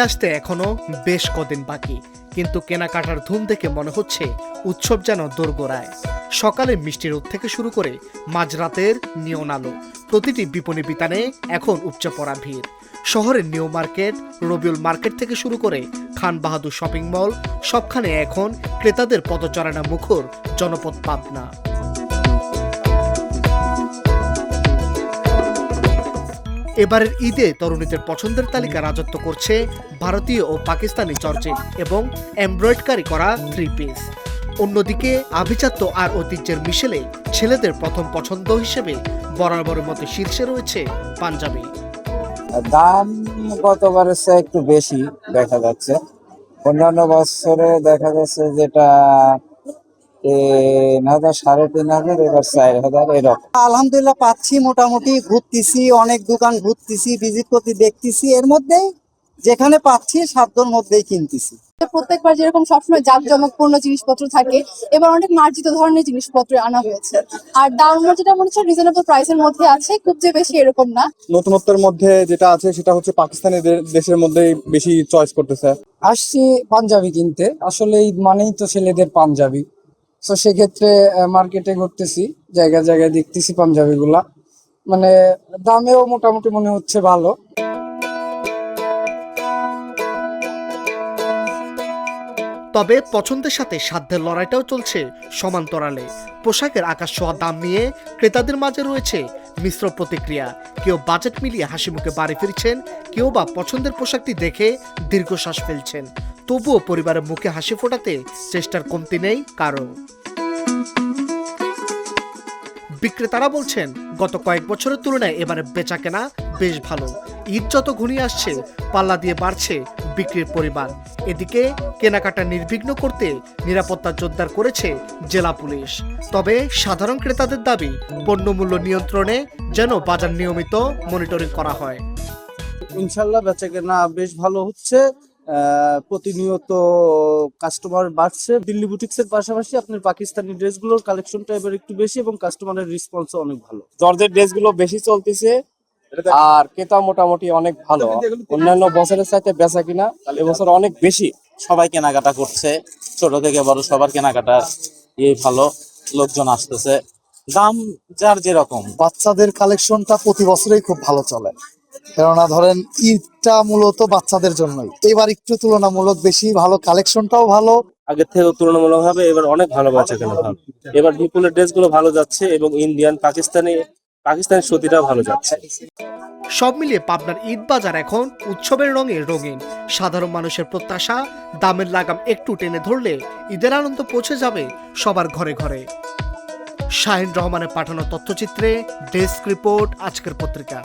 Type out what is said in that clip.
আসতে এখনো বেশ কদিন বাকি, কিন্তু কেনাকাটার ধুম দেখে মনে হচ্ছে উৎসব যেন দোরগোড়ায়। সকালে মিষ্টি রোদ থেকে শুরু করে মাঝরাতের নিয়ন আলো, প্রতিটি বিপণী বিতানে এখন উপচে পড়া ভিড়। শহরের নিউ মার্কেট, রবিউল মার্কেট থেকে শুরু করে খান বাহাদুর শপিং মল, সবখানে এখন ক্রেতাদের পদচারণা মুখর জনপদ পাবনা। এবারের ঈদে তরুণীদের পছন্দের তালিকা রাজত্ব করছে ভারতীয় ও পাকিস্তানি জর্জেট এবং এমব্রয়ডারি করা থ্রি পিস। অন্যদিকে আভিজাত্য আর ঐতিহ্যের মিশেলে ছেলেদের প্রথম পছন্দ হিসেবে বরাবরের মতো শীর্ষে রয়েছে পাঞ্জাবি। দাম গতবারের চেয়ে একটু বেশি দেখা যাচ্ছে। অন্যান্য বছরে দেখা যাচ্ছে যেটা 3,000, 3,500, এবার 4,000 এরকম। আলহামদুলিল্লাহ পাচ্ছি, মোটামুটি ঘুরতেছি, অনেক দোকান ঘুরতেছি, ভিজিট করতে দেখতেছি, এর মধ্যে যেখানে পাচ্ছি সাধ্যর মধ্যেই কিনতেছি। প্রত্যেকবার যেরকম সবসময় জাঁকজমকপূর্ণ জিনিসপত্র থাকে, এবার অনেক মার্জিত ধরনের জিনিসপত্র আনা হয়েছে। আর দাম যেটা মনে হচ্ছে রিজনেবল প্রাইসের মধ্যে আছে, খুব যে বেশি এরকম না। নতুনত্বের মধ্যে যেটা আছে সেটা হচ্ছে পাকিস্তানি দেশের মধ্যে বেশি চয়েস করতেছে। আসছি পাঞ্জাবি কিনতে, আসলে ঈদ মানেই তো ছেলেদের পাঞ্জাবি, তো সেক্ষেত্রে মার্কেটে ঘুরতেছি, জায়গায় জায়গায় দেখতেছি পাঞ্জাবি গুলা, মানে দামেও মোটামুটি মনে হচ্ছে ভালো। তবে পছন্দের সাথে সাধ্যের লড়াইটাও চলছে সমান্তরালে। পোশাকের আকাশ ছোঁয়া দাম নিয়ে ক্রেতাদের মাঝে রয়েছে মিশ্র প্রতিক্রিয়া। কেউ বাজেট মিলিয়ে হাসি মুখে বাড়ি ফিরছেন, কেউ বা পছন্দের পোশাকটি দেখে দীর্ঘশ্বাস ফেলছেন। তবুও পরিবারের মুখে হাসি ফোটাতে চেষ্টার কমতি নেই কারো। বিক্রেতারা বলছেন গত কয়েক বছরের তুলনায় এবারে বেচাকেনা বেশ ভালো। ঈদ যত ঘনিয়ে আসছে পাল্লা দিয়ে বাড়ছে বিক্রির পরিমাণ। এদিকে কেনাকাটা নির্বিঘ্ন করতে নিরাপত্তা জোরদার করেছে জেলা পুলিশ। তবে সাধারণ ক্রেতাদের দাবি পণ্যমূল্য নিয়ন্ত্রণে যেন বাজার নিয়মিত মনিটরিং করা হয়। ইনশাল্লাহ বেচাকেনা বেশ ভালো হচ্ছে, প্রতিনিয়ত কাস্টমার বাড়ছে। দিল্লি বুটিক্সের পাশাপাশি আপনার পাকিস্তানি ড্রেসগুলোর কালেকশনটা এবার একটু বেশি এবং কাস্টমারের রেসপন্সও অনেক ভালো। জর্জের ড্রেসগুলো বেশি চলতেছে আর ক্রেতা মোটামুটি অনেক ভালো। অন্যান্য বছরের চাইতে বেচা কিনা এবছর অনেক বেশি। সবাই কেনাকাটা করছে, ছোট থেকে বড় সবার কেনাকাটা ভালো, লোকজন আসতেছে। দাম যার যেরকম। বাচ্চাদের কালেকশনটা প্রতি বছরই খুব ভালো চলে, কেননা ধরেন ঈদটা মূলত বাচ্চাদের জন্যই। এবার একটু তুলনামূলক বেশি ভালো, কালেকশনটাও ভালো। আগের থেকে তুলনামূলক ভাবে এবার অনেক ভালো বেচাকেনা ভালো। এবার বিপুলের ড্রেসগুলো ভালো যাচ্ছে এবং ইন্ডিয়ান পাকিস্তানি সুতিটাও ভালো যাচ্ছে। সব মিলিয়ে পাবনার ঈদ বাজার এখন উৎসবের রঙে রঙিন। সাধারণ মানুষের প্রত্যাশা দামের লাগাম একটু টেনে ধরলে ঈদের আনন্দ পৌঁছে যাবে সবার ঘরে ঘরে। শাহিন রহমানের পাঠানো তথ্যচিত্রে ডেস্ক রিপোর্ট, আজকের পত্রিকা।